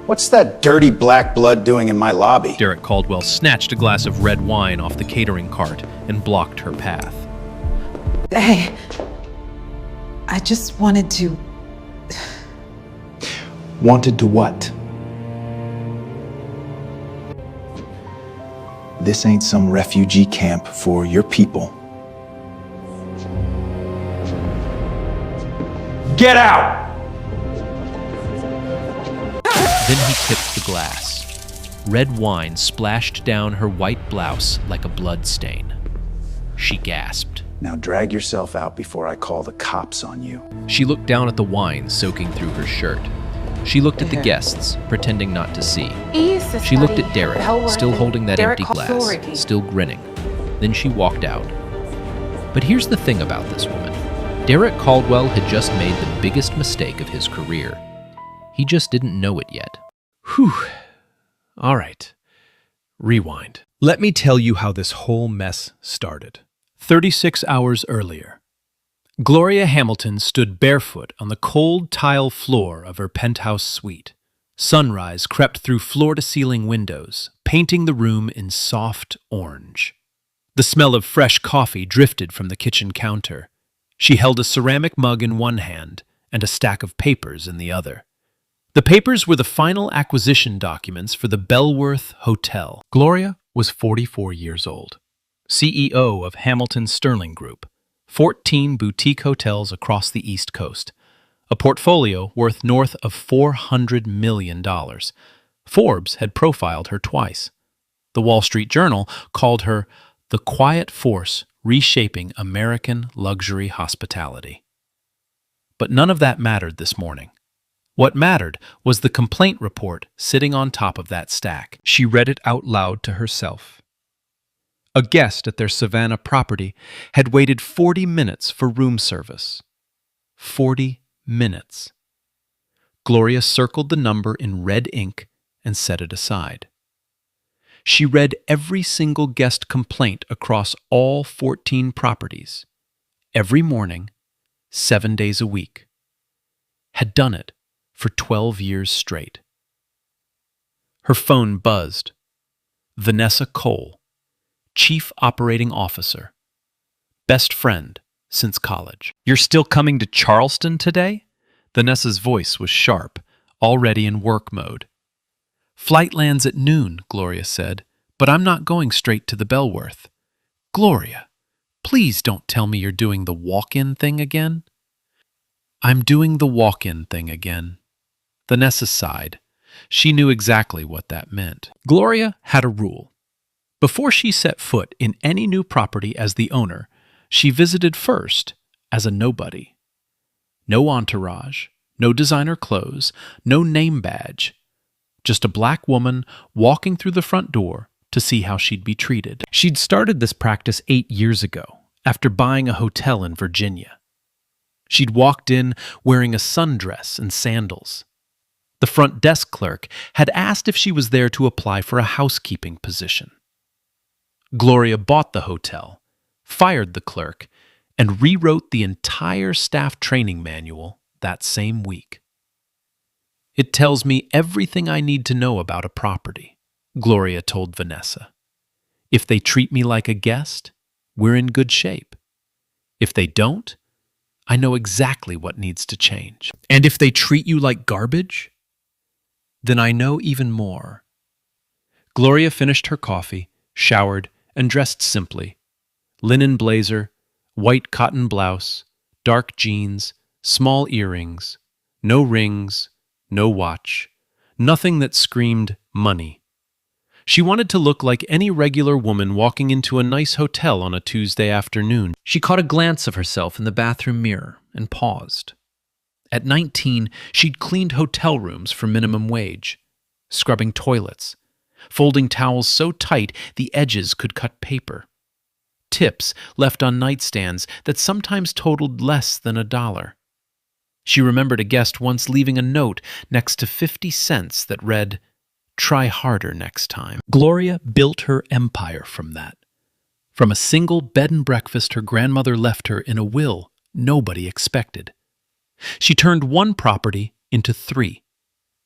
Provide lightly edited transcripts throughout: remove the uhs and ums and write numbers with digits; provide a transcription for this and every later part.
What's that dirty black blood doing in my lobby? Derek Caldwell snatched a glass of red wine off the catering cart and blocked her path. Hey, I just wanted to... Wanted to what? This ain't some refugee camp for your people. Get out! Then he tipped the glass. Red wine splashed down her white blouse like a blood stain. She gasped. Now drag yourself out before I call the cops on you. She looked down at the wine soaking through her shirt. She looked at the guests, pretending not to see. She looked at Derek, still holding that empty glass, still grinning. Then she walked out. But here's the thing about this woman. Derek Caldwell had just made the biggest mistake of his career. He just didn't know it yet. Whew. All right. Rewind. Let me tell you how this whole mess started. 36 hours earlier, Gloria Hamilton stood barefoot on the cold tile floor of her penthouse suite. Sunrise crept through floor-to-ceiling windows, painting the room in soft orange. The smell of fresh coffee drifted from the kitchen counter. She held a ceramic mug in one hand and a stack of papers in the other. The papers were the final acquisition documents for the Bellworth Hotel. Gloria was 44 years old, CEO of Hamilton Sterling Group, 14 boutique hotels across the East Coast, a portfolio worth north of $400 million. Forbes had profiled her twice. The Wall Street Journal called her the quiet force reshaping American luxury hospitality. But none of that mattered this morning. What mattered was the complaint report sitting on top of that stack. She read it out loud to herself. A guest at their Savannah property had waited 40 minutes for room service. 40 minutes. Gloria circled the number in red ink and set it aside. She read every single guest complaint across all 14 properties, every morning, 7 days a week. Had done it for 12 years straight. Her phone buzzed. Vanessa Cole, Chief Operating Officer, best friend since college. "You're still coming to Charleston today?" Vanessa's voice was sharp, already in work mode. "Flight lands at noon," Gloria said, "but I'm not going straight to the Bellworth." "Gloria, please don't tell me you're doing the walk-in thing again." "I'm doing the walk-in thing again." Vanessa sighed. She knew exactly what that meant. Gloria had a rule. Before she set foot in any new property as the owner, she visited first as a nobody. No entourage, no designer clothes, no name badge. Just a black woman walking through the front door to see how she'd be treated. She'd started this practice 8 years ago, after buying a hotel in Virginia. She'd walked in wearing a sundress and sandals. The front desk clerk had asked if she was there to apply for a housekeeping position. Gloria bought the hotel, fired the clerk, and rewrote the entire staff training manual that same week. "It tells me everything I need to know about a property," Gloria told Vanessa. "If they treat me like a guest, we're in good shape. If they don't, I know exactly what needs to change. And if they treat you like garbage, then I know even more." Gloria finished her coffee, showered, and dressed simply. Linen blazer, white cotton blouse, dark jeans, small earrings, no rings, no watch, nothing that screamed money. She wanted to look like any regular woman walking into a nice hotel on a Tuesday afternoon. She caught a glance of herself in the bathroom mirror and paused. At 19, she'd cleaned hotel rooms for minimum wage, scrubbing toilets, folding towels so tight the edges could cut paper, tips left on nightstands that sometimes totaled less than $1. She remembered a guest once leaving a note next to 50 cents that read, "Try harder next time." Gloria built her empire from that. From a single bed and breakfast her grandmother left her in a will nobody expected. She turned one property into 3.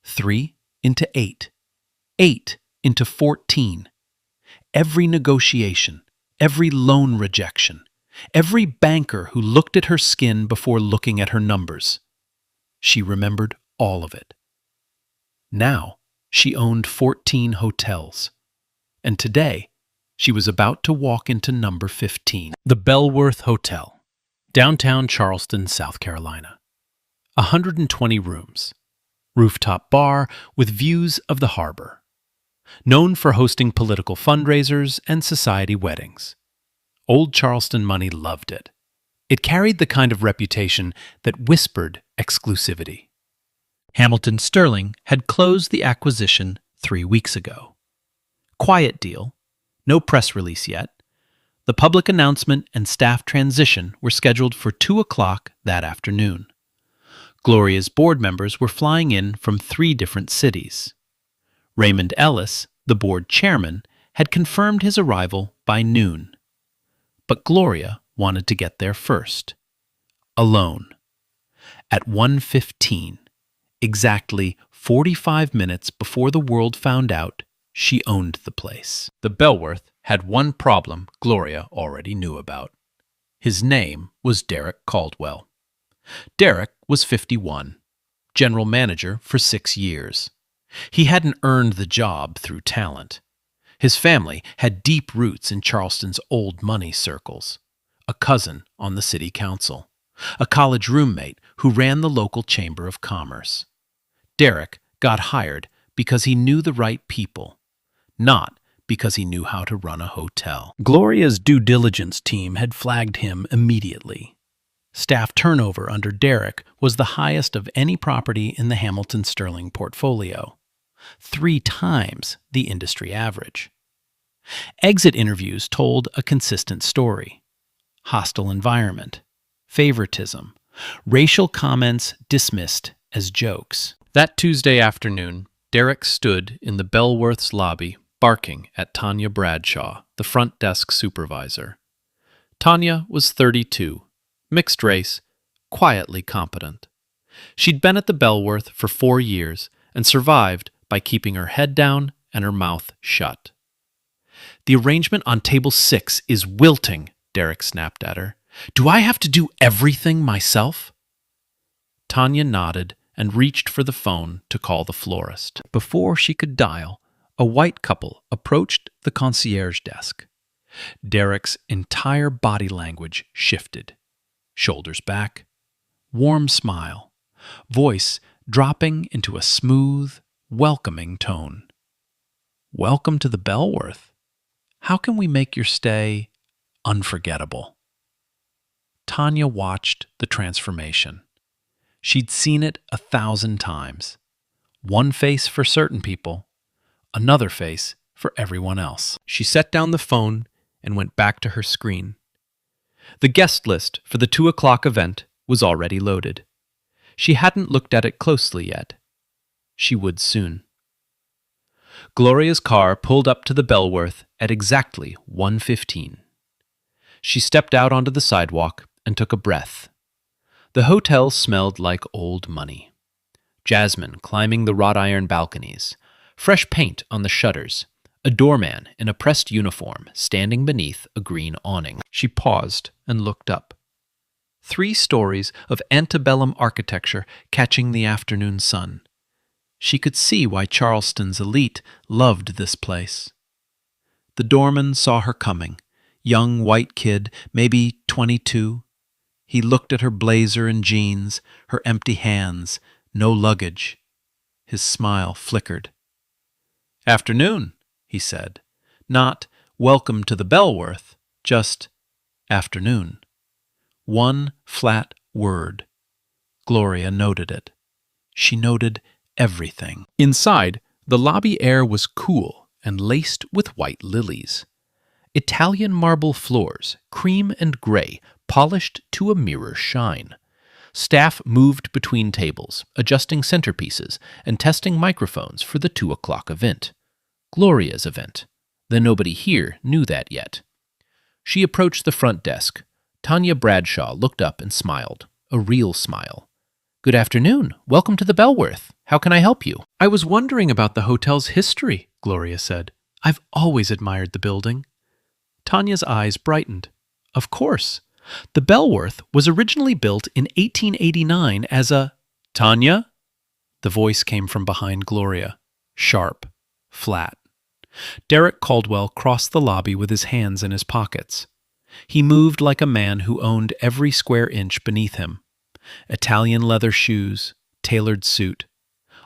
3 into 8, 8 into 14. Every negotiation, every loan rejection, every banker who looked at her skin before looking at her numbers. She remembered all of it. Now, she owned 14 hotels. And today, she was about to walk into number 15. The Bellworth Hotel, downtown Charleston, South Carolina. 120 rooms. Rooftop bar with views of the harbor. Known for hosting political fundraisers and society weddings. Old Charleston money loved it. It carried the kind of reputation that whispered exclusivity. Hamilton Sterling had closed the acquisition 3 weeks ago. Quiet deal, no press release yet. The public announcement and staff transition were scheduled for 2 o'clock that afternoon. Gloria's board members were flying in from 3 different cities. Raymond Ellis, the board chairman, had confirmed his arrival by noon. But Gloria wanted to get there first. Alone. At 1:15, exactly 45 minutes before the world found out, she owned the place. The Bellworth had one problem Gloria already knew about. His name was Derek Caldwell. Derek was 51, general manager for 6 years. He hadn't earned the job through talent. His family had deep roots in Charleston's old money circles. A cousin on the city council. A college roommate who ran the local chamber of commerce. Derek got hired because he knew the right people, not because he knew how to run a hotel. Gloria's due diligence team had flagged him immediately. Staff turnover under Derek was the highest of any property in the Hamilton Sterling portfolio, 3 times the industry average. Exit interviews told a consistent story. Hostile environment, favoritism, racial comments dismissed as jokes. That Tuesday afternoon, Derek stood in the Bellworth's lobby barking at Tanya Bradshaw, the front desk supervisor. Tanya was 32, mixed race, quietly competent. She'd been at the Bellworth for 4 years and survived by keeping her head down and her mouth shut. "The arrangement on table 6 is wilting," Derek snapped at her. "Do I have to do everything myself?" Tanya nodded and reached for the phone to call the florist. Before she could dial, a white couple approached the concierge desk. Derek's entire body language shifted. Shoulders back, warm smile, voice dropping into a smooth, welcoming tone. "Welcome to the Bellworth. How can we make your stay unforgettable?" Tanya watched the transformation. She'd seen it 1,000 times. One face for certain people, another face for everyone else. She set down the phone and went back to her screen. The guest list for the 2 o'clock event was already loaded. She hadn't looked at it closely yet. She would soon. Gloria's car pulled up to the Bellworth at exactly 1:15. She stepped out onto the sidewalk and took a breath. The hotel smelled like old money. Jasmine climbing the wrought iron balconies, fresh paint on the shutters, a doorman in a pressed uniform standing beneath a green awning. She paused and looked up. 3 stories of antebellum architecture catching the afternoon sun. She could see why Charleston's elite loved this place. The doorman saw her coming, young white kid, maybe 22. He looked at her blazer and jeans, her empty hands, no luggage. His smile flickered. "Afternoon," he said. Not "welcome to the Bellworth," just "afternoon." One flat word. Gloria noted it. She noted everything. Inside, the lobby air was cool and laced with white lilies. Italian marble floors, cream and gray, polished to a mirror shine. Staff moved between tables, adjusting centerpieces and testing microphones for the 2 o'clock event. Gloria's event, though nobody here knew that yet. She approached the front desk. Tanya Bradshaw looked up and smiled, a real smile. "Good afternoon. Welcome to the Bellworth. How can I help you? I was wondering about the hotel's history, Gloria said. I've always admired the building. Tanya's eyes brightened. Of course. The Bellworth was originally built in 1889 as a... Tanya? The voice came from behind Gloria. Sharp. Flat. Derek Caldwell crossed the lobby with his hands in his pockets. He moved like a man who owned every square inch beneath him. Italian leather shoes, tailored suit,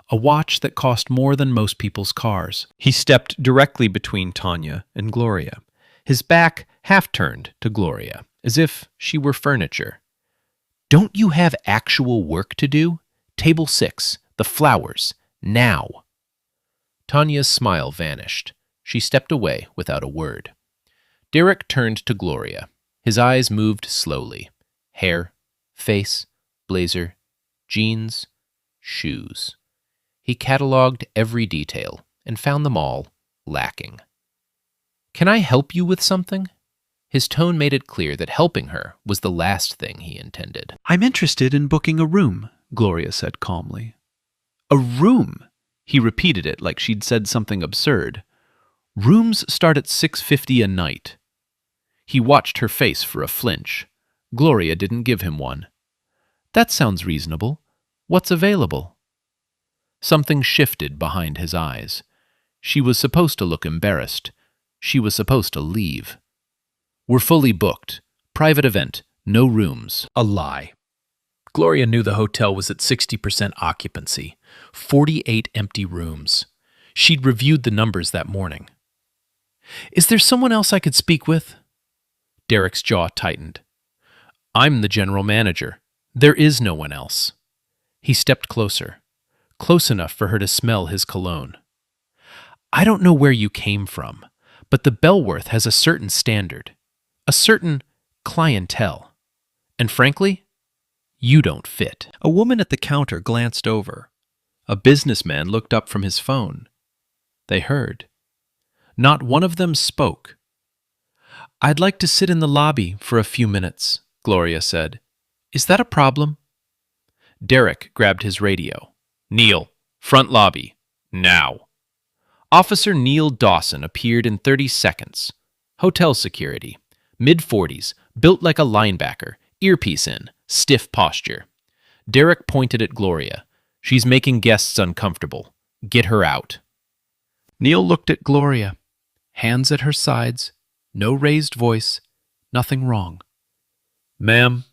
a watch that cost more than most people's cars. He stepped directly between Tanya and Gloria, his back half turned to Gloria, as if she were furniture. Don't you have actual work to do? Table 6, the flowers, now. Tanya's smile vanished. She stepped away without a word. Derek turned to Gloria. His eyes moved slowly. Hair, face, blazer, jeans, shoes. He catalogued every detail and found them all lacking. Can I help you with something? His tone made it clear that helping her was the last thing he intended. I'm interested in booking a room, Gloria said calmly. A room? He repeated it like she'd said something absurd. Rooms start at $6.50 a night. He watched her face for a flinch. Gloria didn't give him one. That sounds reasonable. What's available? Something shifted behind his eyes. She was supposed to look embarrassed. She was supposed to leave. We're fully booked. Private event. No rooms. A lie. Gloria knew the hotel was at 60% occupancy. 48 empty rooms. She'd reviewed the numbers that morning. Is there someone else I could speak with? Derek's jaw tightened. I'm the general manager. There is no one else. He stepped closer, close enough for her to smell his cologne. I don't know where you came from, but the Bellworth has a certain standard, a certain clientele. And frankly, you don't fit. A woman at the counter glanced over. A businessman looked up from his phone. They heard. Not one of them spoke. I'd like to sit in the lobby for a few minutes, Gloria said. Is that a problem? Derek grabbed his radio. Neil, front lobby, now. Officer Neil Dawson appeared in 30 seconds. Hotel security, mid-40s, built like a linebacker, earpiece in, stiff posture. Derek pointed at Gloria. She's making guests uncomfortable. Get her out. Neil looked at Gloria. Hands at her sides, no raised voice, nothing wrong. Ma'am,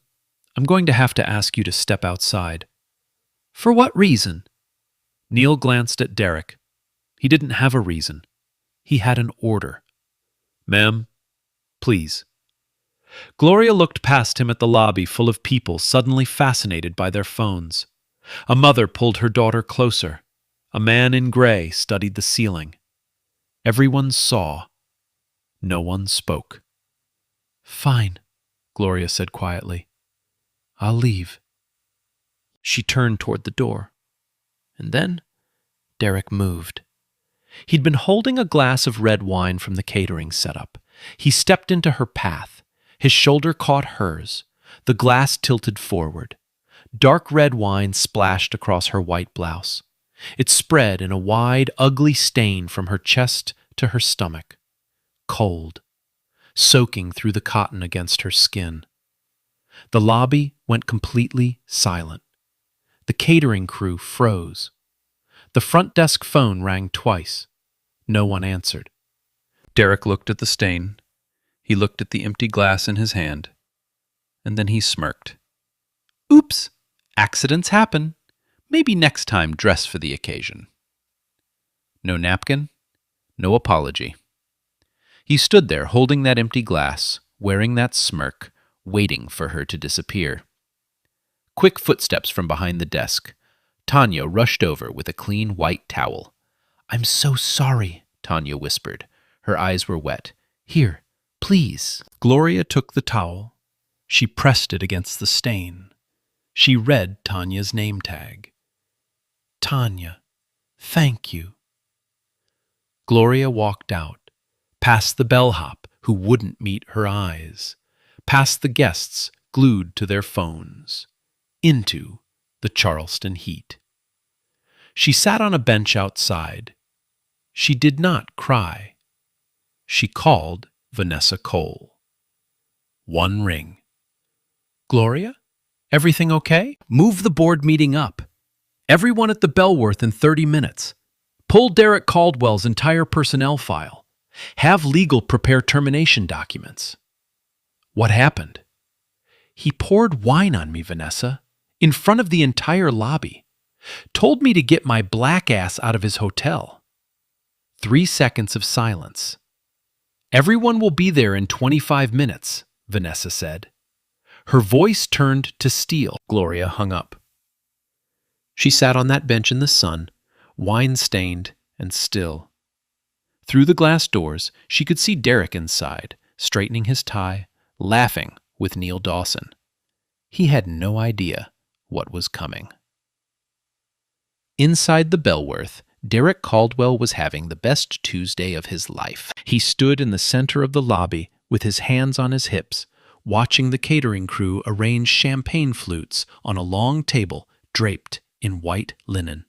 I'm going to have to ask you to step outside. For what reason? Neil glanced at Derek. He didn't have a reason. He had an order. Ma'am, please. Gloria looked past him at the lobby full of people suddenly fascinated by their phones. A mother pulled her daughter closer. A man in gray studied the ceiling. Everyone saw. No one spoke. Fine, Gloria said quietly. I'll leave. She turned toward the door. And then Derek moved. He'd been holding a glass of red wine from the catering setup. He stepped into her path. His shoulder caught hers. The glass tilted forward. Dark red wine splashed across her white blouse. It spread in a wide, ugly stain from her chest to her stomach. Cold, soaking through the cotton against her skin. The lobby went completely silent. The catering crew froze. The front desk phone rang twice. No one answered. Derek looked at the stain. He looked at the empty glass in his hand. And then he smirked. Oops, accidents happen. Maybe next time dress for the occasion. No napkin, no apology. He stood there holding that empty glass, wearing that smirk, waiting for her to disappear. Quick footsteps from behind the desk. Tanya rushed over with a clean white towel. I'm so sorry, Tanya whispered. Her eyes were wet. Here, please. Gloria took the towel. She pressed it against the stain. She read Tanya's name tag. Tanya, thank you. Gloria walked out, past the bellhop who wouldn't meet her eyes, past the guests glued to their phones, into the Charleston heat. She sat on a bench outside. She did not cry. She called Vanessa Cole. One ring. Gloria? Everything okay? Move the board meeting up. Everyone at the Bellworth in 30 minutes. Pull Derek Caldwell's entire personnel file. Have legal prepare termination documents. What happened? He poured wine on me, Vanessa, in front of the entire lobby. Told me to get my black ass out of his hotel. 3 seconds of silence. Everyone will be there in 25 minutes, Vanessa said. Her voice turned to steel. Gloria hung up. She sat on that bench in the sun, wine-stained and still. Through the glass doors, she could see Derek inside, straightening his tie, laughing with Neil Dawson. He had no idea what was coming. Inside the Bellworth, Derek Caldwell was having the best Tuesday of his life. He stood in the center of the lobby with his hands on his hips, watching the catering crew arrange champagne flutes on a long table draped in white linen.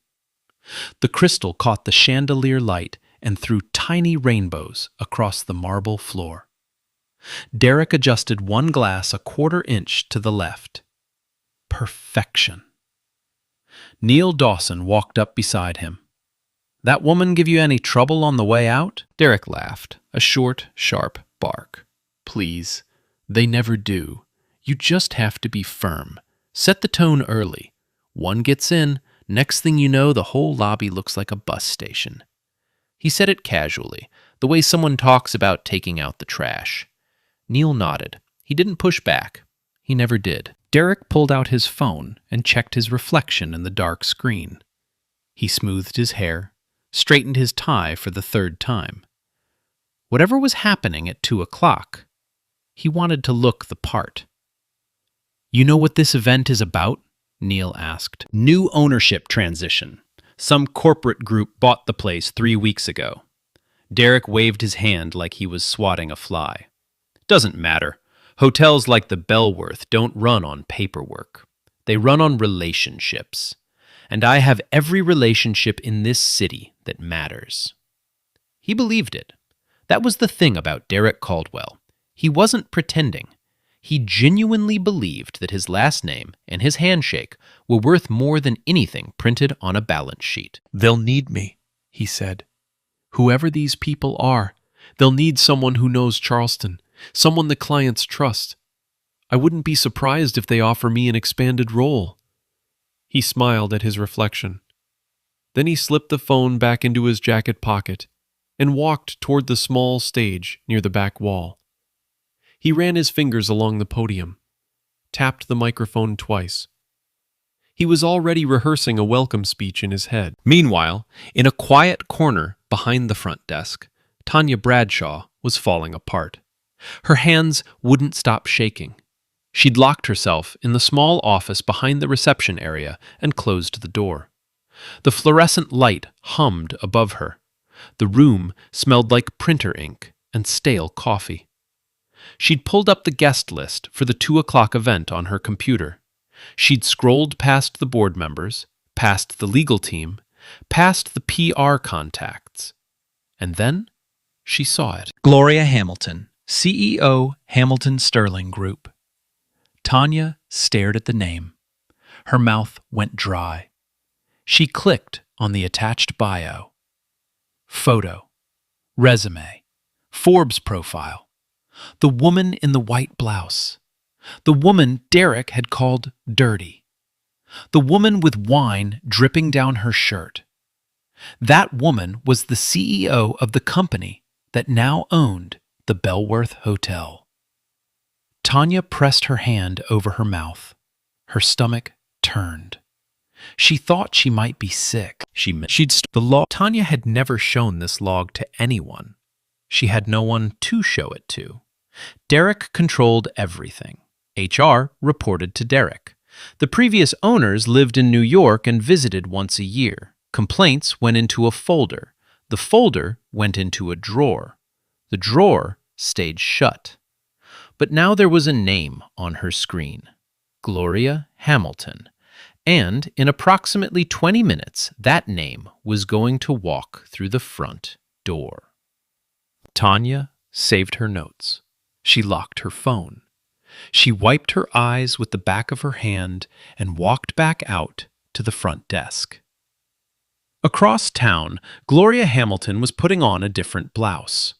The crystal caught the chandelier light and threw tiny rainbows across the marble floor. Derek adjusted one glass a quarter inch to the left. Perfection. Neil Dawson walked up beside him. That woman give you any trouble on the way out? Derek laughed, a short, sharp bark. Please, they never do. You just have to be firm. Set the tone early. One gets in, next thing you know, the whole lobby looks like a bus station. He said it casually, the way someone talks about taking out the trash. Neil nodded. He didn't push back. He never did. Derek pulled out his phone and checked his reflection in the dark screen. He smoothed his hair, straightened his tie for the 3rd time. Whatever was happening at 2 o'clock, he wanted to look the part. You know what this event is about? Neil asked. New ownership transition. Some corporate group bought the place 3 weeks ago. Derek waved his hand like he was swatting a fly. Doesn't matter. Hotels like the Bellworth don't run on paperwork. They run on relationships. And I have every relationship in this city that matters. He believed it. That was the thing about Derek Caldwell. He wasn't pretending. He genuinely believed that his last name and his handshake were worth more than anything printed on a balance sheet. They'll need me, he said. Whoever these people are, they'll need someone who knows Charleston, someone the clients trust. I wouldn't be surprised if they offer me an expanded role. He smiled at his reflection. Then he slipped the phone back into his jacket pocket and walked toward the small stage near the back wall. He ran his fingers along the podium, tapped the microphone twice. He was already rehearsing a welcome speech in his head. Meanwhile, in a quiet corner behind the front desk, Tanya Bradshaw was falling apart. Her hands wouldn't stop shaking. She'd locked herself in the small office behind the reception area and closed the door. The fluorescent light hummed above her. The room smelled like printer ink and stale coffee. She'd pulled up the guest list for the 2 o'clock event on her computer. She'd scrolled past the board members, past the legal team, past the PR contacts. And then she saw it. Gloria Hamilton, CEO, Hamilton Sterling Group. Tanya stared at the name. Her mouth went dry. She clicked on the attached bio. Photo, resume, Forbes profile. The woman in the white blouse. The woman Derek had called dirty. The woman with wine dripping down her shirt. That woman was the CEO of the company that now owned the Bellworth Hotel. Tanya pressed her hand over her mouth. Her stomach turned. She thought she might be sick. The log. Tanya had never shown this log to anyone. She had no one to show it to. Derek controlled everything. HR reported to Derek. The previous owners lived in New York and visited once a year. Complaints went into a folder. The folder went into a drawer. The drawer stayed shut. But now there was a name on her screen. Gloria Hamilton. And in approximately 20 minutes, that name was going to walk through the front door. Tanya saved her notes. She locked her phone. She wiped her eyes with the back of her hand and walked back out to the front desk. Across town, Gloria Hamilton was putting on a different blouse.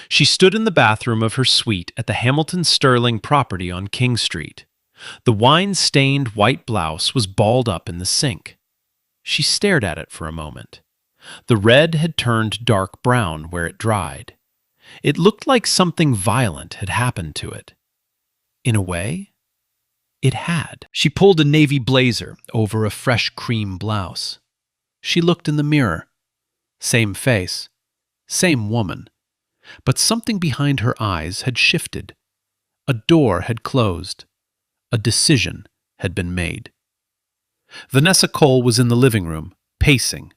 She stood in the bathroom of her suite at the Hamilton Sterling property on King Street. The wine-stained white blouse was balled up in the sink. She stared at it for a moment. The red had turned dark brown where it dried. It looked like something violent had happened to it. In a way, it had. She pulled a navy blazer over a fresh cream blouse. She looked in the mirror. Same face, same woman. But something behind her eyes had shifted. A door had closed. A decision had been made. Vanessa Cole was in the living room, pacing.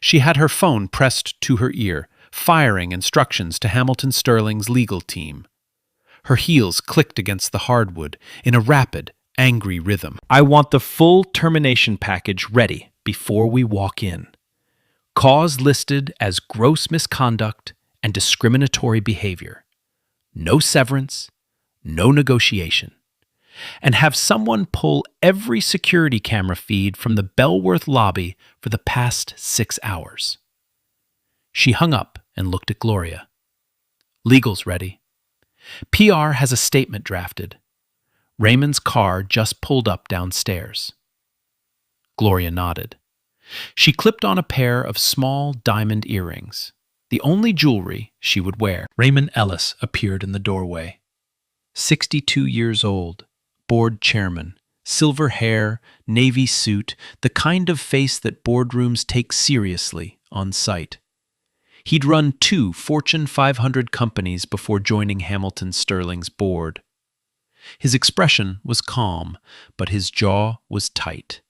She had her phone pressed to her ear, firing instructions to Hamilton Sterling's legal team. Her heels clicked against the hardwood in a rapid, angry rhythm. I want the full termination package ready before we walk in. Cause listed as gross misconduct and discriminatory behavior. No severance, no negotiation. And have someone pull every security camera feed from the Bellworth lobby for the past 6 hours. She hung up and looked at Gloria. Legal's ready. PR has a statement drafted. Raymond's car just pulled up downstairs. Gloria nodded. She clipped on a pair of small diamond earrings, the only jewelry she would wear. Raymond Ellis appeared in the doorway. 62 years old, board chairman, silver hair, navy suit, the kind of face that boardrooms take seriously on sight. He'd run 2 Fortune 500 companies before joining Hamilton Sterling's board. His expression was calm, but his jaw was tight.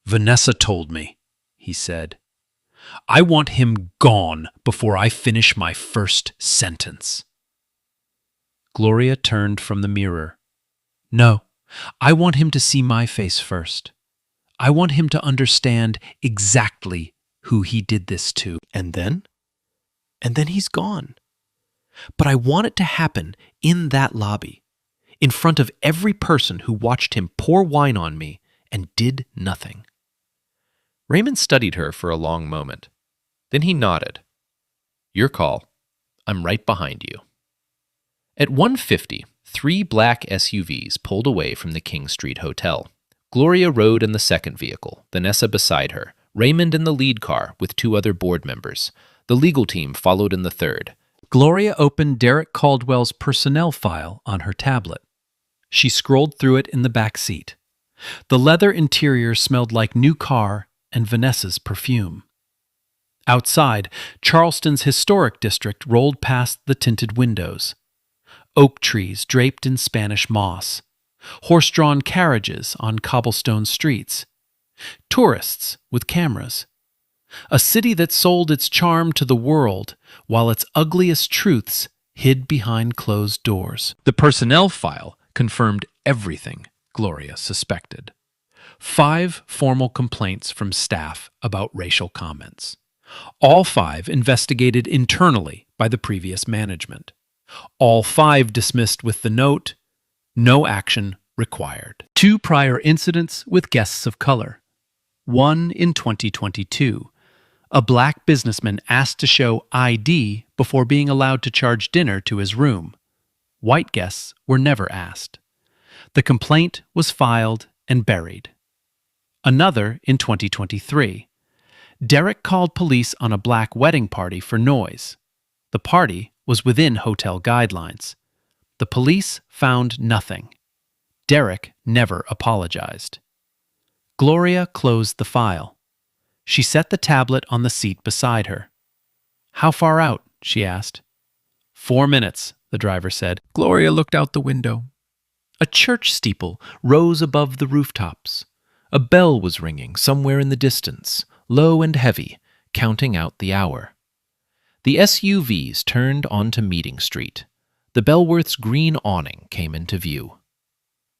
Vanessa told me, he said. I want him gone before I finish my first sentence. Gloria turned from the mirror. No, I want him to see my face first. I want him to understand exactly who he did this to. And then he's gone. But I want it to happen in that lobby, in front of every person who watched him pour wine on me and did nothing. Raymond studied her for a long moment. Then he nodded. Your call. I'm right behind you. At 1:50, 3 black SUVs pulled away from the King Street Hotel. Gloria rode in the second vehicle, Vanessa beside her, Raymond in the lead car with 2 other board members. The legal team followed in the third. Gloria opened Derek Caldwell's personnel file on her tablet. She scrolled through it in the back seat. The leather interior smelled like new car and Vanessa's perfume. Outside, Charleston's historic district rolled past the tinted windows. Oak trees draped in Spanish moss. Horse-drawn carriages on cobblestone streets. Tourists with cameras. A city that sold its charm to the world while its ugliest truths hid behind closed doors. The personnel file confirmed everything Gloria suspected. 5 formal complaints from staff about racial comments. All 5 investigated internally by the previous management. All 5 dismissed with the note, no action required. 2 prior incidents with guests of color. One in 2022. A black businessman asked to show ID before being allowed to charge dinner to his room. White guests were never asked. The complaint was filed and buried. Another in 2023. Derek called police on a black wedding party for noise. The party was within hotel guidelines. The police found nothing. Derek never apologized. Gloria closed the file. She set the tablet on the seat beside her. How far out? She asked. 4 minutes, the driver said. Gloria looked out the window. A church steeple rose above the rooftops. A bell was ringing somewhere in the distance, low and heavy, counting out the hour. The SUVs turned onto Meeting Street. The Bellworth's green awning came into view.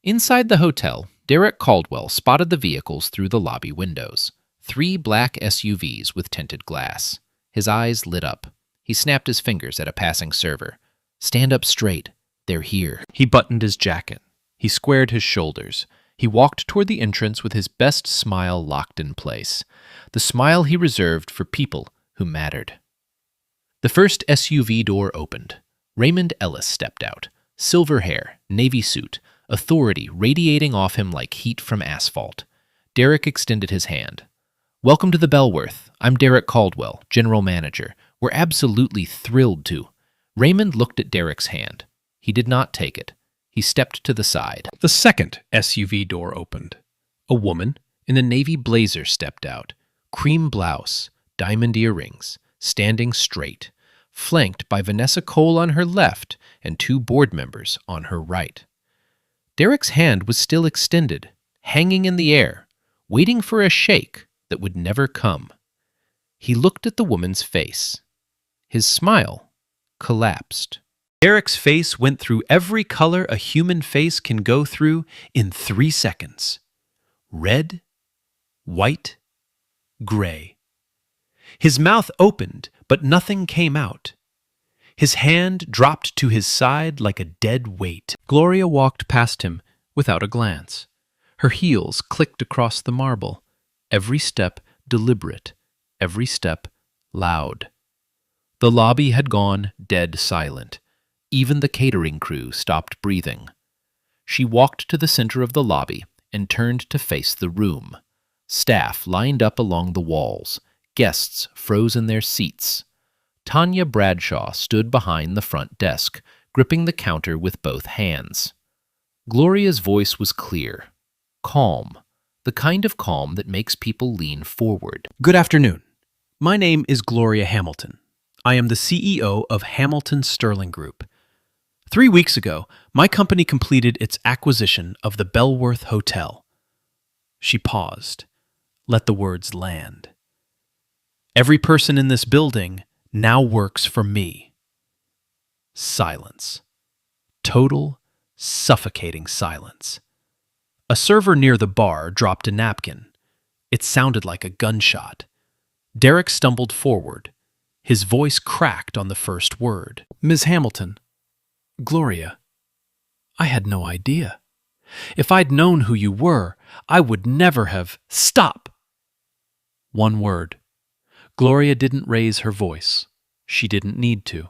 Inside the hotel, Derek Caldwell spotted the vehicles through the lobby windows. 3 black SUVs with tinted glass. His eyes lit up. He snapped his fingers at a passing server. "Stand up straight. They're here." He buttoned his jacket. He squared his shoulders. He walked toward the entrance with his best smile locked in place. The smile he reserved for people who mattered. The first SUV door opened. Raymond Ellis stepped out. Silver hair, navy suit, authority radiating off him like heat from asphalt. Derek extended his hand. "Welcome to the Bellworth. I'm Derek Caldwell, general manager. We're absolutely thrilled to." Raymond looked at Derek's hand. He did not take it. He stepped to the side. The second SUV door opened. A woman in a navy blazer stepped out. Cream blouse, diamond earrings, standing straight, flanked by Vanessa Cole on her left and 2 board members on her right. Derek's hand was still extended, hanging in the air, waiting for a shake that would never come. He looked at the woman's face. His smile collapsed. Derek's face went through every color a human face can go through in 3 seconds. Red, white, gray. His mouth opened, but nothing came out. His hand dropped to his side like a dead weight. Gloria walked past him without a glance. Her heels clicked across the marble, every step deliberate, every step loud. The lobby had gone dead silent. Even the catering crew stopped breathing. She walked to the center of the lobby and turned to face the room. Staff lined up along the walls. Guests froze in their seats. Tanya Bradshaw stood behind the front desk, gripping the counter with both hands. Gloria's voice was clear, calm, the kind of calm that makes people lean forward. Good afternoon. My name is Gloria Hamilton. I am the CEO of Hamilton Sterling Group. 3 weeks ago, my company completed its acquisition of the Bellworth Hotel. She paused, let the words land. Every person in this building now works for me. Silence. Total, suffocating silence. A server near the bar dropped a napkin. It sounded like a gunshot. Derek stumbled forward. His voice cracked on the first word. "Ms. Hamilton. Gloria. I had no idea. If I'd known who you were, I would never have—" "Stop!" One word. Gloria didn't raise her voice. She didn't need to.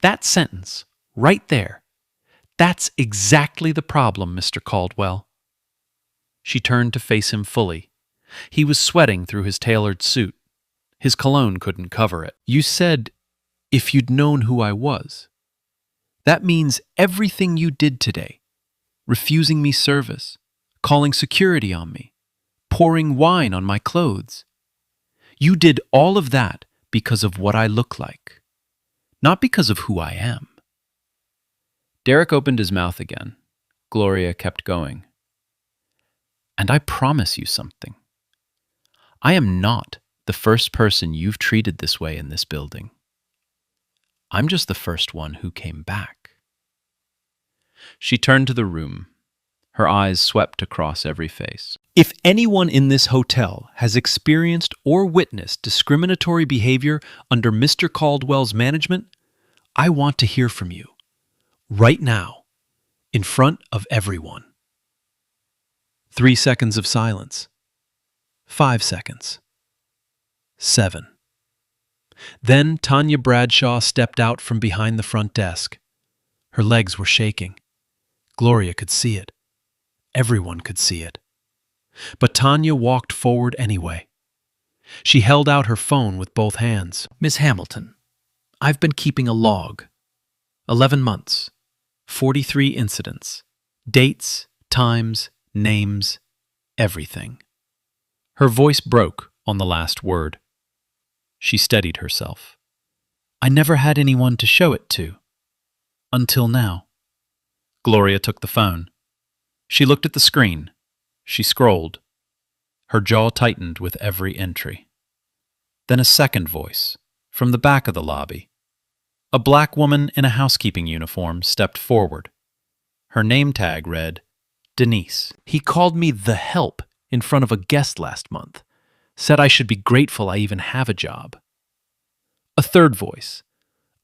That sentence, right there, that's exactly the problem, Mr. Caldwell. She turned to face him fully. He was sweating through his tailored suit. His cologne couldn't cover it. "You said, if you'd known who I was. That means everything you did today. Refusing me service, calling security on me, pouring wine on my clothes. You did all of that because of what I look like, not because of who I am." Derek opened his mouth again. Gloria kept going. "And I promise you something. I am not the first person you've treated this way in this building. I'm just the first one who came back." She turned to the room. Her eyes swept across every face. "If anyone in this hotel has experienced or witnessed discriminatory behavior under Mr. Caldwell's management, I want to hear from you. Right now. In front of everyone." 3 seconds of silence. 5 seconds. 7. Then Tanya Bradshaw stepped out from behind the front desk. Her legs were shaking. Gloria could see it. Everyone could see it. But Tanya walked forward anyway. She held out her phone with both hands. "Miss Hamilton, I've been keeping a log. 11 months, 43 incidents, dates, times, names, everything." Her voice broke on the last word. She steadied herself. "I never had anyone to show it to. Until now." Gloria took the phone. She looked at the screen. She scrolled. Her jaw tightened with every entry. Then a second voice, from the back of the lobby. A black woman in a housekeeping uniform stepped forward. Her name tag read, Denise. He called me the help in front of a guest last month. Said I should be grateful I even have a job. A third voice.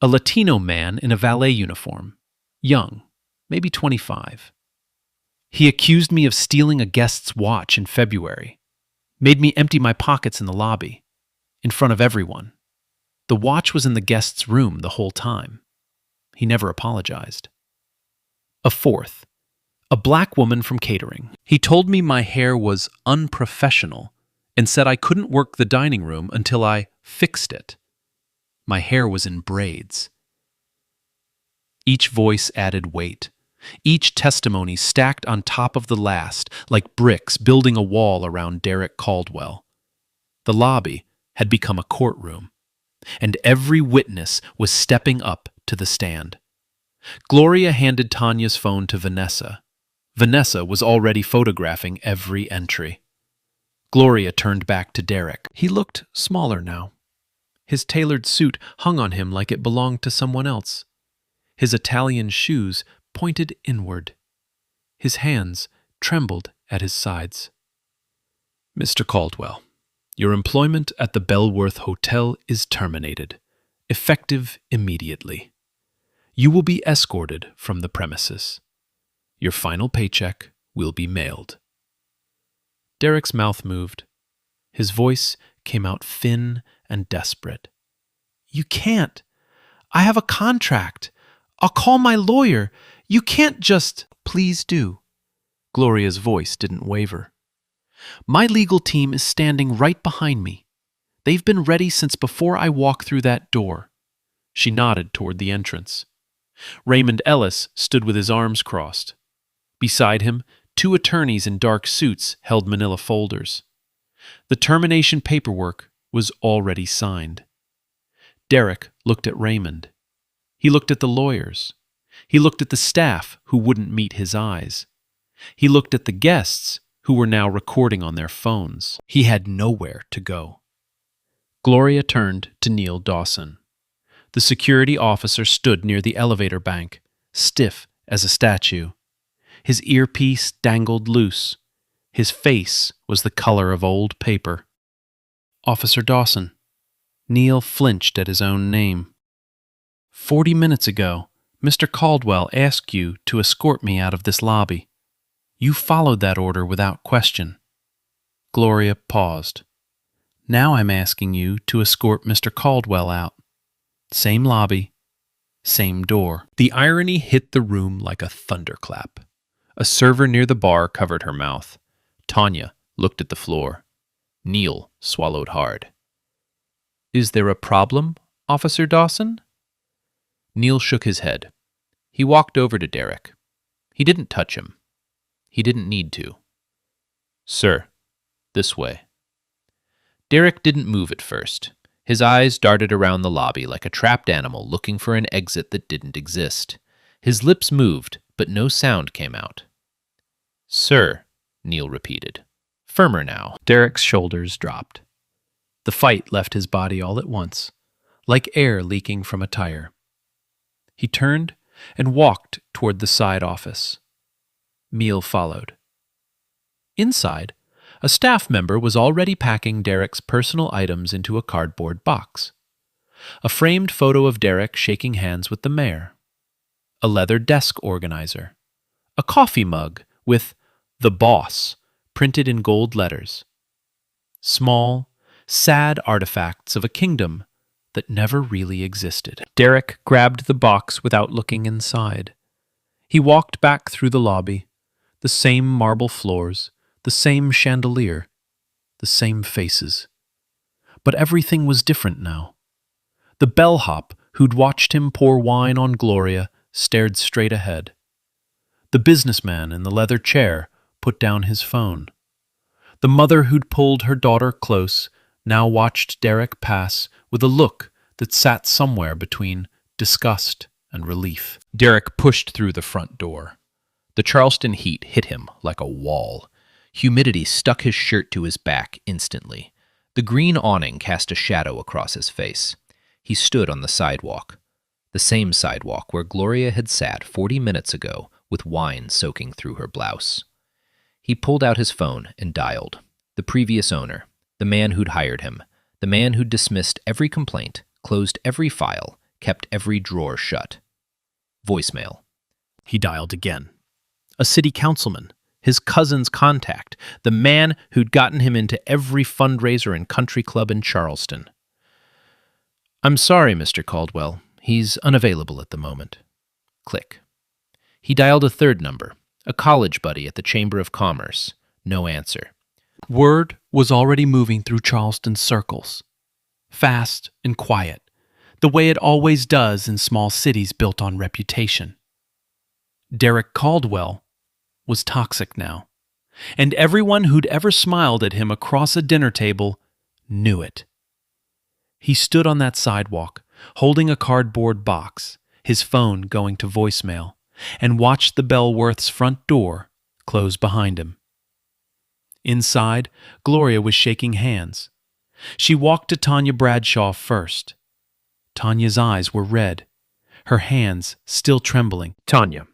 A Latino man in a valet uniform. Young, maybe 25. He accused me of stealing a guest's watch in February. Made me empty my pockets in the lobby. In front of everyone. The watch was in the guest's room the whole time. He never apologized. A fourth. A black woman from catering. He told me my hair was unprofessional and said I couldn't work the dining room until I fixed it. My hair was in braids. Each voice added weight. Each testimony stacked on top of the last, like bricks building a wall around Derek Caldwell. The lobby had become a courtroom, and every witness was stepping up to the stand. Gloria handed Tanya's phone to Vanessa. Vanessa was already photographing every entry. Gloria turned back to Derek. He looked smaller now. His tailored suit hung on him like it belonged to someone else. His Italian shoes pointed inward. His hands trembled at his sides. Mr. Caldwell, your employment at the Bellworth Hotel is terminated, effective immediately. You will be escorted from the premises. Your final paycheck will be mailed. Derek's mouth moved. His voice came out thin and desperate. You can't. I have a contract. I'll call my lawyer. You can't just... Please do. Gloria's voice didn't waver. My legal team is standing right behind me. They've been ready since before I walk through that door. She nodded toward the entrance. Raymond Ellis stood with his arms crossed. Beside him, two attorneys in dark suits held manila folders. The termination paperwork was already signed. Derek looked at Raymond. He looked at the lawyers. He looked at the staff who wouldn't meet his eyes. He looked at the guests who were now recording on their phones. He had nowhere to go. Gloria turned to Neil Dawson. The security officer stood near the elevator bank, stiff as a statue. His earpiece dangled loose. His face was the color of old paper. Officer Dawson. Neil flinched at his own name. 40 minutes ago, Mr. Caldwell asked you to escort me out of this lobby. You followed that order without question. Gloria paused. Now I'm asking you to escort Mr. Caldwell out. Same lobby, same door. The irony hit the room like a thunderclap. A server near the bar covered her mouth. Tanya looked at the floor. Neil swallowed hard. Is there a problem, Officer Dawson? Neil shook his head. He walked over to Derek. He didn't touch him. He didn't need to. Sir, this way. Derek didn't move at first. His eyes darted around the lobby like a trapped animal looking for an exit that didn't exist. His lips moved, but no sound came out. Sir, Neil repeated. Firmer now. Derek's shoulders dropped. The fight left his body all at once, like air leaking from a tire. He turned and walked toward the side office. Neil followed. Inside, a staff member was already packing Derek's personal items into a cardboard box. A framed photo of Derek shaking hands with the mayor. A leather desk organizer. A coffee mug with "The Boss" printed in gold letters. Small, sad artifacts of a kingdom that never really existed. Derek grabbed the box without looking inside. He walked back through the lobby. The same marble floors, the same chandelier, the same faces. But everything was different now. The bellhop who'd watched him pour wine on Gloria stared straight ahead. The businessman in the leather chair put down his phone. The mother who'd pulled her daughter close now watched Derek pass with a look that sat somewhere between disgust and relief. Derek pushed through the front door. The Charleston heat hit him like a wall. Humidity stuck his shirt to his back instantly. The green awning cast a shadow across his face. He stood on the sidewalk. The same sidewalk where Gloria had sat 40 minutes ago with wine soaking through her blouse. He pulled out his phone and dialed. The previous owner, the man who'd hired him, the man who'd dismissed every complaint, closed every file, kept every drawer shut. Voicemail. He dialed again. A city councilman, his cousin's contact, the man who'd gotten him into every fundraiser and country club in Charleston. "I'm sorry, Mr. Caldwell. He's unavailable at the moment." Click. He dialed a third number, a college buddy at the Chamber of Commerce. No answer. Word was already moving through Charleston's circles. Fast and quiet, the way it always does in small cities built on reputation. Derek Caldwell was toxic now, and everyone who'd ever smiled at him across a dinner table knew it. He stood on that sidewalk, holding a cardboard box, his phone going to voicemail, and watched the Bellworth's front door close behind him. Inside, Gloria was shaking hands. She walked to Tanya Bradshaw first. Tanya's eyes were red, her hands still trembling. "Tanya,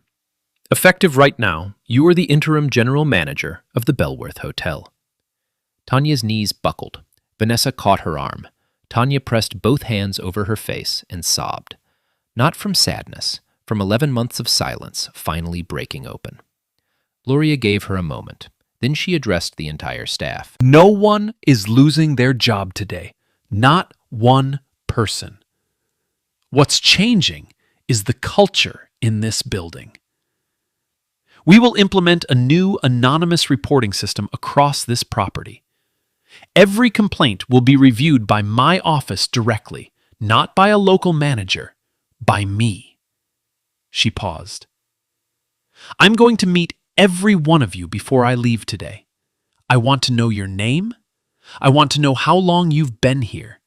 effective right now, you are the interim general manager of the Bellworth Hotel." Tanya's knees buckled. Vanessa caught her arm. Tanya pressed both hands over her face and sobbed. Not from sadness, from 11 months of silence finally breaking open. Gloria gave her a moment. Then she addressed the entire staff. No one is losing their job today. Not one person. What's changing is the culture in this building. We will implement a new anonymous reporting system across this property. Every complaint will be reviewed by my office directly, not by a local manager, by me. She paused. I'm going to meet every one of you before I leave today. I want to know your name. I want to know how long you've been here.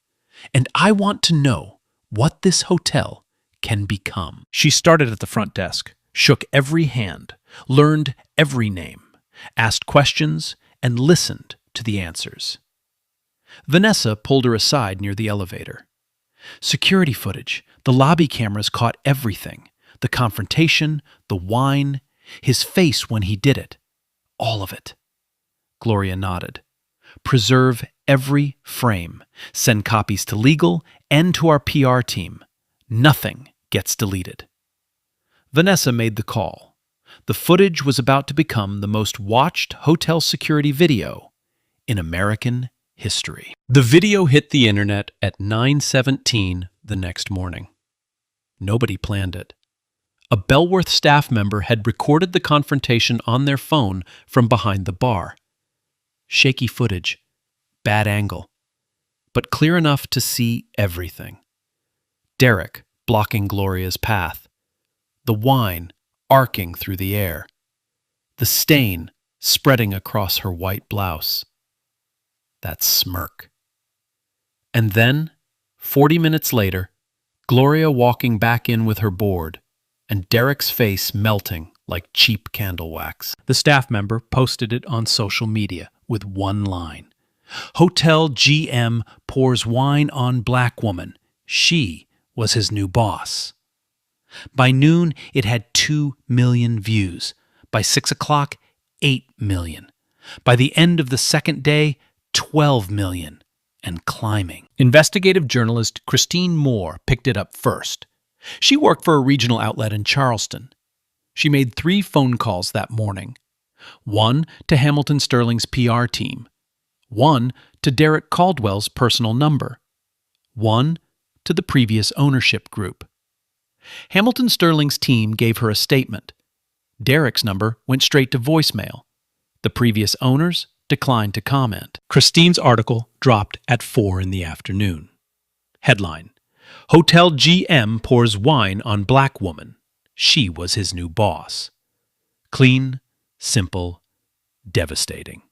And I want to know what this hotel can become. She started at the front desk, shook every hand, learned every name, asked questions, and listened to the answers. Vanessa pulled her aside near the elevator. Security footage, the lobby cameras caught everything. The confrontation, the wine, his face when he did it. All of it. Gloria nodded. Preserve every frame. Send copies to legal and to our PR team. Nothing gets deleted. Vanessa made the call. The footage was about to become the most watched hotel security video in American history. The video hit the internet at 9:17 the next morning. Nobody planned it. A Bellworth staff member had recorded the confrontation on their phone from behind the bar. Shaky footage, bad angle, but clear enough to see everything. Derek blocking Gloria's path, the wine arcing through the air, the stain spreading across her white blouse. That smirk. And then, 40 minutes later, Gloria walking back in with her board, and Derek's face melting like cheap candle wax. The staff member posted it on social media with one line. Hotel GM pours wine on black woman. She was his new boss. By noon, it had 2 million views. By 6 o'clock, 8 million. By the end of the second day, 12 million and climbing. Investigative journalist Christine Moore picked it up first. She worked for a regional outlet in Charleston. She made 3 phone calls that morning. 1 to Hamilton Sterling's PR team. 1 to Derek Caldwell's personal number. 1 to the previous ownership group. Hamilton Sterling's team gave her a statement. Derek's number went straight to voicemail. The previous owners declined to comment. Christine's article dropped at 4 in the afternoon. Headline: Hotel GM pours wine on black woman. She was his new boss. Clean, simple, devastating.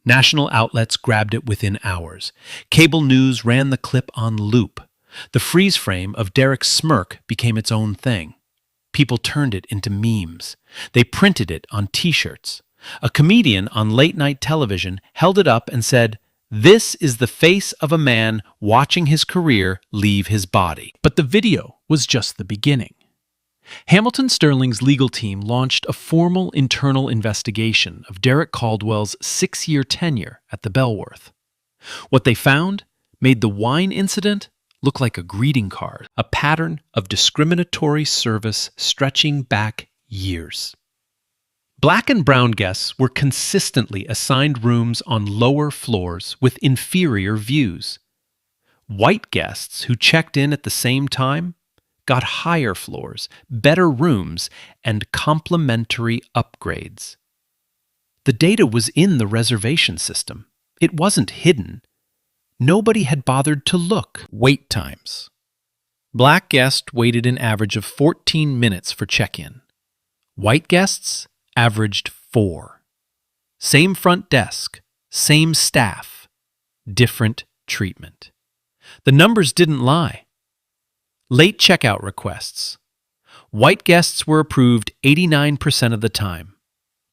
National outlets grabbed it within hours. Cable news ran the clip on loop. The freeze frame of Derek's smirk became its own thing. People turned it into memes. They printed it on T-shirts. A comedian on late-night television held it up and said, "This is the face of a man watching his career leave his body." But the video was just the beginning. Hamilton Sterling's legal team launched a formal internal investigation of Derek Caldwell's 6-year tenure at the Bellworth. What they found made the wine incident look like a greeting card, a pattern of discriminatory service stretching back years. Black and brown guests were consistently assigned rooms on lower floors with inferior views. White guests who checked in at the same time got higher floors, better rooms, and complimentary upgrades. The data was in the reservation system. It wasn't hidden. Nobody had bothered to look. Wait times. Black guests waited an average of 14 minutes for check-in. White guests averaged 4. Same front desk, same staff, different treatment. The numbers didn't lie. Late checkout requests. White guests were approved 89% of the time.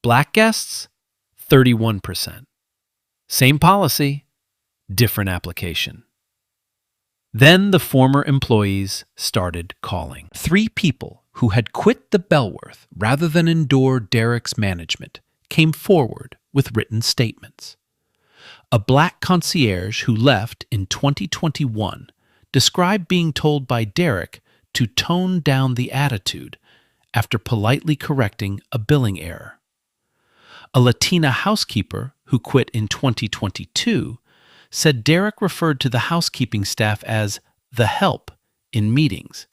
Black guests, 31%. Same policy, different application. Then the former employees started calling. 3 people who had quit the Bellworth rather than endure Derek's management came forward with written statements. A black concierge who left in 2021 described being told by Derek to tone down the attitude after politely correcting a billing error. A Latina housekeeper who quit in 2022 said Derek referred to the housekeeping staff as the help in meetings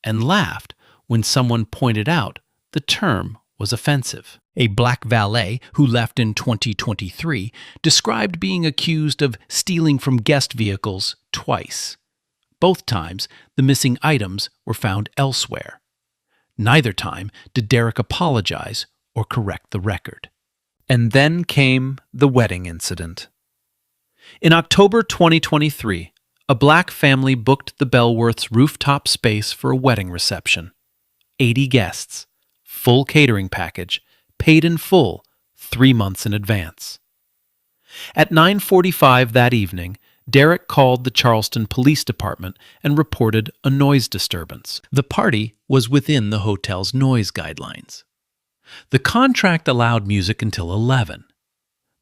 and laughed when someone pointed out the term was offensive. A black valet who left in 2023 described being accused of stealing from guest vehicles twice. Both times, the missing items were found elsewhere. Neither time did Derek apologize or correct the record. And then came the wedding incident. In October 2023, a black family booked the Bellworth's rooftop space for a wedding reception. 80 guests, full catering package, paid in full 3 months in advance. At 9:45 that evening, Derek called the Charleston Police Department and reported a noise disturbance. The party was within the hotel's noise guidelines. The contract allowed music until 11.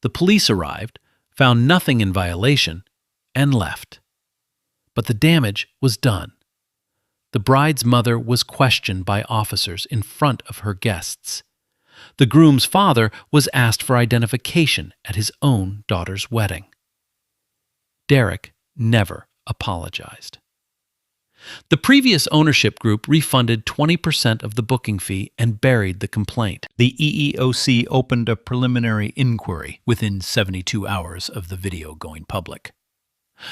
The police arrived, found nothing in violation, and left. But the damage was done. The bride's mother was questioned by officers in front of her guests. The groom's father was asked for identification at his own daughter's wedding. Derek never apologized. The previous ownership group refunded 20% of the booking fee and buried the complaint. The EEOC opened a preliminary inquiry within 72 hours of the video going public.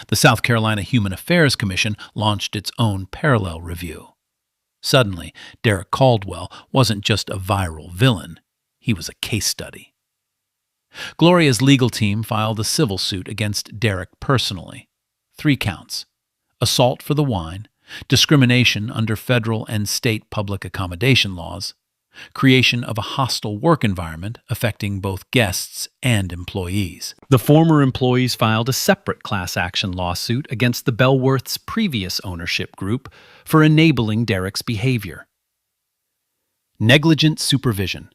The South Carolina Human Affairs Commission launched its own parallel review. Suddenly, Derek Caldwell wasn't just a viral villain, he was a case study. Gloria's legal team filed a civil suit against Derek personally. 3 counts: assault for the wine, discrimination under federal and state public accommodation laws, creation of a hostile work environment affecting both guests and employees. The former employees filed a separate class action lawsuit against the Bellworth's previous ownership group for enabling Derek's behavior. Negligent supervision.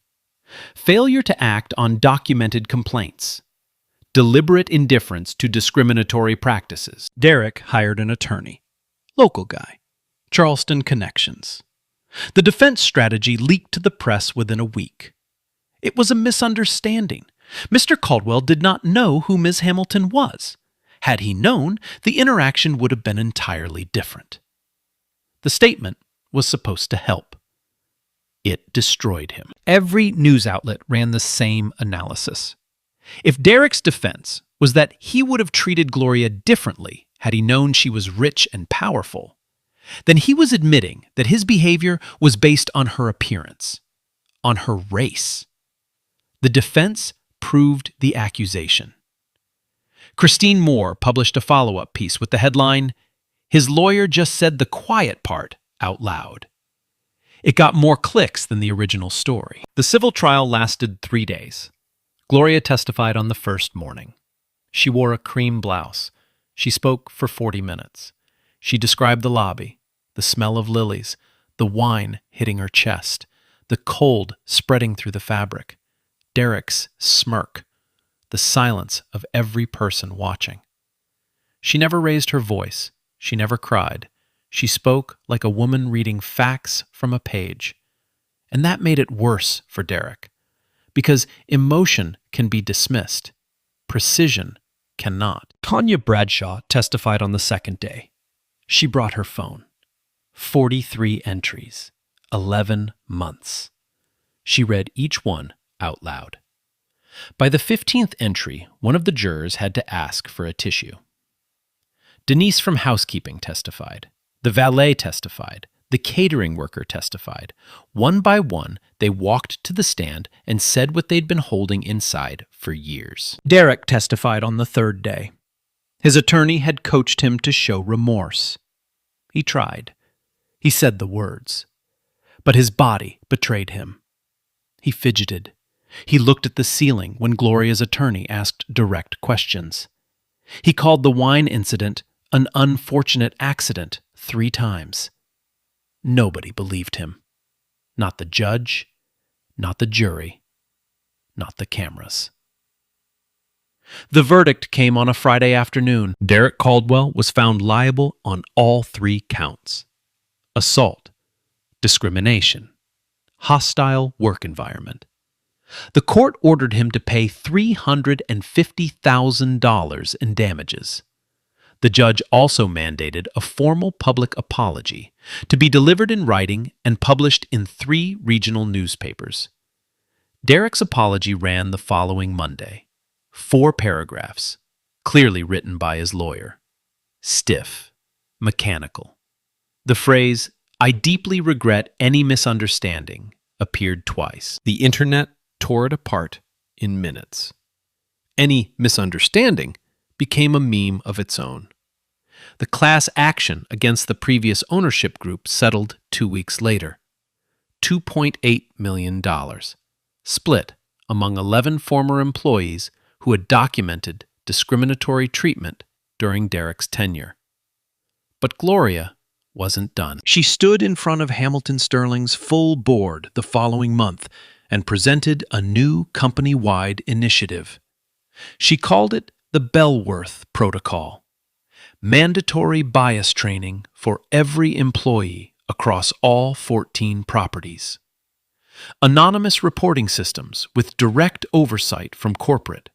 Failure to act on documented complaints. Deliberate indifference to discriminatory practices. Derek hired an attorney. Local guy. Charleston connections. The defense strategy leaked to the press within a week. It was a misunderstanding. Mr. Caldwell did not know who Ms. Hamilton was. Had he known, the interaction would have been entirely different. The statement was supposed to help. It destroyed him. Every news outlet ran the same analysis. If Derek's defense was that he would have treated Gloria differently had he known she was rich and powerful, then he was admitting that his behavior was based on her appearance, on her race. The defense proved the accusation. Christine Moore published a follow-up piece with the headline, "His lawyer just said the quiet part out loud." It got more clicks than the original story. The civil trial lasted 3 days. Gloria testified on the first morning. She wore a cream blouse. She spoke for 40 minutes. She described the lobby, the smell of lilies, the wine hitting her chest, the cold spreading through the fabric, Derek's smirk, the silence of every person watching. She never raised her voice. She never cried. She spoke like a woman reading facts from a page. And that made it worse for Derek, because emotion can be dismissed. Precision cannot. Tanya Bradshaw testified on the second day. She brought her phone. 43 entries, 11 months. She read each one out loud. By the 15th entry, one of the jurors had to ask for a tissue. Denise from housekeeping testified. The valet testified. The catering worker testified. One by one, they walked to the stand and said what they'd been holding inside for years. Derek testified on the third day. His attorney had coached him to show remorse. He tried. He said the words. But his body betrayed him. He fidgeted. He looked at the ceiling when Gloria's attorney asked direct questions. He called the wine incident an unfortunate accident 3 times. Nobody believed him. Not the judge, not the jury, not the cameras. The verdict came on a Friday afternoon. Derek Caldwell was found liable on all 3 counts: assault, discrimination, hostile work environment. The court ordered him to pay $350,000 in damages. The judge also mandated a formal public apology to be delivered in writing and published in 3 regional newspapers. Derek's apology ran the following Monday. 4 paragraphs, clearly written by his lawyer. Stiff, mechanical. The phrase, "I deeply regret any misunderstanding," appeared twice. The internet tore it apart in minutes. Any misunderstanding became a meme of its own. The class action against the previous ownership group settled 2 weeks later. $2.8 million, split among 11 former employees who had documented discriminatory treatment during Derek's tenure. But Gloria wasn't done. She stood in front of Hamilton Sterling's full board the following month and presented a new company-wide initiative. She called it the Bellworth Protocol, mandatory bias training for every employee across all 14 properties. Anonymous reporting systems with direct oversight from corporate.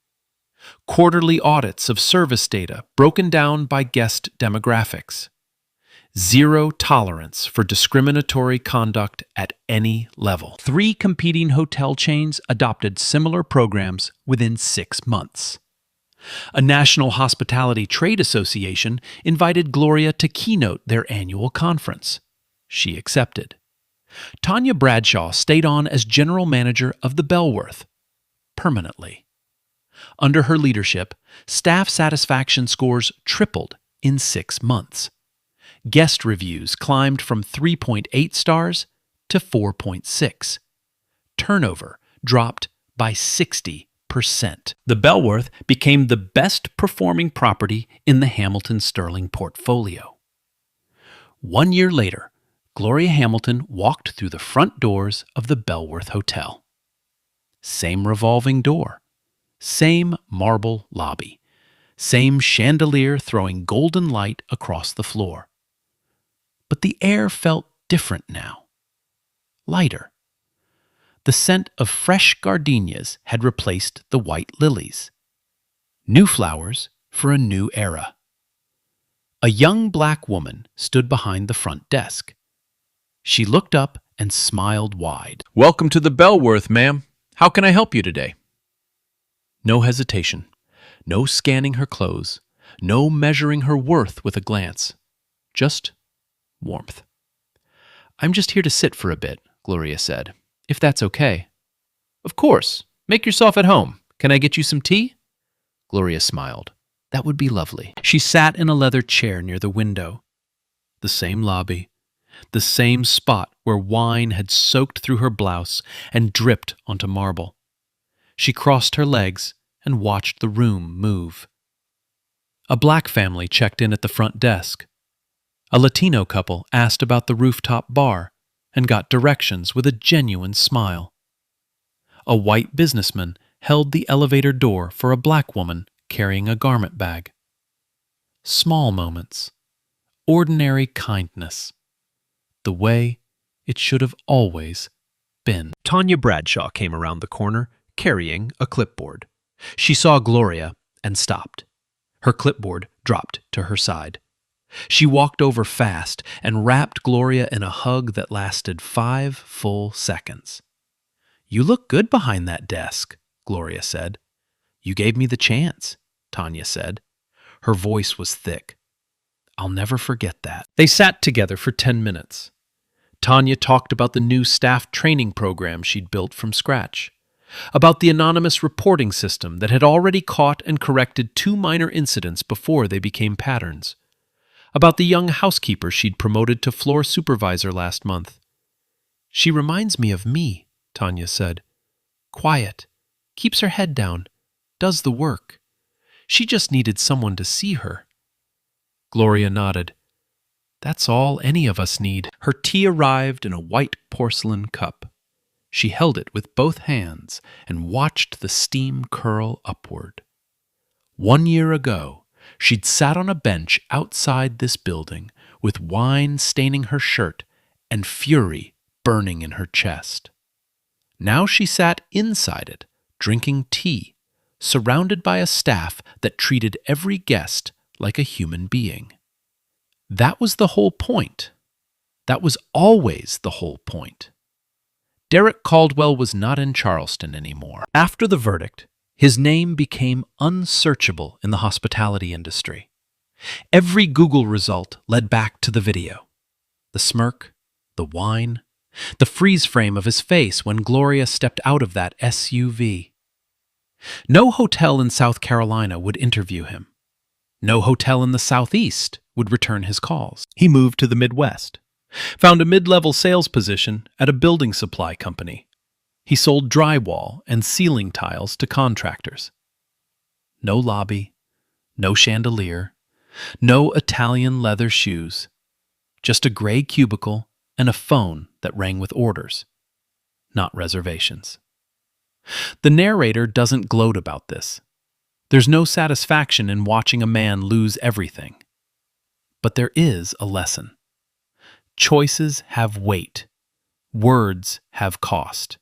Quarterly audits of service data broken down by guest demographics. Zero tolerance for discriminatory conduct at any level. 3 competing hotel chains adopted similar programs within 6 months. A National Hospitality Trade Association invited Gloria to keynote their annual conference. She accepted. Tanya Bradshaw stayed on as general manager of the Bellworth, permanently. Under her leadership, staff satisfaction scores tripled in 6 months. Guest reviews climbed from 3.8 stars to 4.6. Turnover dropped by 60%. The Bellworth became the best performing property in the Hamilton Sterling portfolio. 1 year later, Gloria Hamilton walked through the front doors of the Bellworth Hotel. Same revolving door, same marble lobby, same chandelier throwing golden light across the floor. But the air felt different now. Lighter. The scent of fresh gardenias had replaced the white lilies. New flowers for a new era. A young black woman stood behind the front desk. She looked up and smiled wide. "Welcome to the Bellworth, ma'am. How can I help you today?" No hesitation. No scanning her clothes. No measuring her worth with a glance. Just warmth. "I'm just here to sit for a bit," Gloria said. "If that's okay." "Of course. Make yourself at home. Can I get you some tea?" Gloria smiled. "That would be lovely." She sat in a leather chair near the window. The same lobby. The same spot where wine had soaked through her blouse and dripped onto marble. She crossed her legs and watched the room move. A black family checked in at the front desk. A Latino couple asked about the rooftop bar. and got directions with a genuine smile. A white businessman held the elevator door for a black woman carrying a garment bag. Small moments, ordinary kindness, the way it should have always been. Tanya Bradshaw came around the corner, carrying a clipboard. She saw Gloria and stopped. Her clipboard dropped to her side. She walked over fast and wrapped Gloria in a hug that lasted 5 full seconds. "You look good behind that desk," Gloria said. "You gave me the chance," Tanya said. Her voice was thick. "I'll never forget that." They sat together for 10 minutes. Tanya talked about the new staff training program she'd built from scratch, about the anonymous reporting system that had already caught and corrected 2 minor incidents before they became patterns, about the young housekeeper she'd promoted to floor supervisor last month. "She reminds me of me," Tanya said. "Quiet, keeps her head down, does the work. She just needed someone to see her." Gloria nodded. "That's all any of us need." Her tea arrived in a white porcelain cup. She held it with both hands and watched the steam curl upward. 1 year ago, she'd sat on a bench outside this building with wine staining her shirt and fury burning in her chest. Now she sat inside it, drinking tea, surrounded by a staff that treated every guest like a human being. That was the whole point. That was always the whole point. Derek Caldwell was not in Charleston anymore. After the verdict, his name became unsearchable in the hospitality industry. Every Google result led back to the video. The smirk, the wine, the freeze frame of his face when Gloria stepped out of that SUV. No hotel in South Carolina would interview him. No hotel in the Southeast would return his calls. He moved to the Midwest, found a mid-level sales position at a building supply company. He sold drywall and ceiling tiles to contractors. No lobby, no chandelier, no Italian leather shoes, just a gray cubicle and a phone that rang with orders, not reservations. The narrator doesn't gloat about this. There's no satisfaction in watching a man lose everything. But there is a lesson. Choices have weight. Words have cost.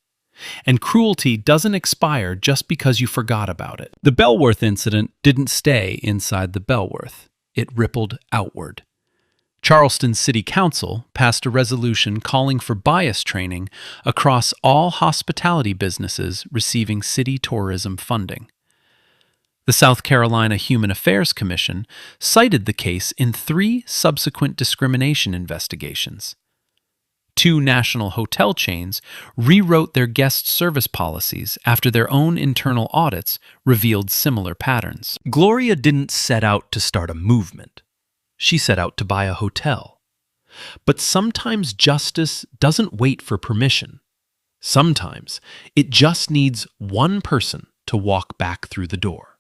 And cruelty doesn't expire just because you forgot about it. The Bellworth incident didn't stay inside the Bellworth. It rippled outward. Charleston City Council passed a resolution calling for bias training across all hospitality businesses receiving city tourism funding. The South Carolina Human Affairs Commission cited the case in 3 subsequent discrimination investigations. 2 national hotel chains rewrote their guest service policies after their own internal audits revealed similar patterns. Gloria didn't set out to start a movement. She set out to buy a hotel. But sometimes justice doesn't wait for permission. Sometimes it just needs one person to walk back through the door.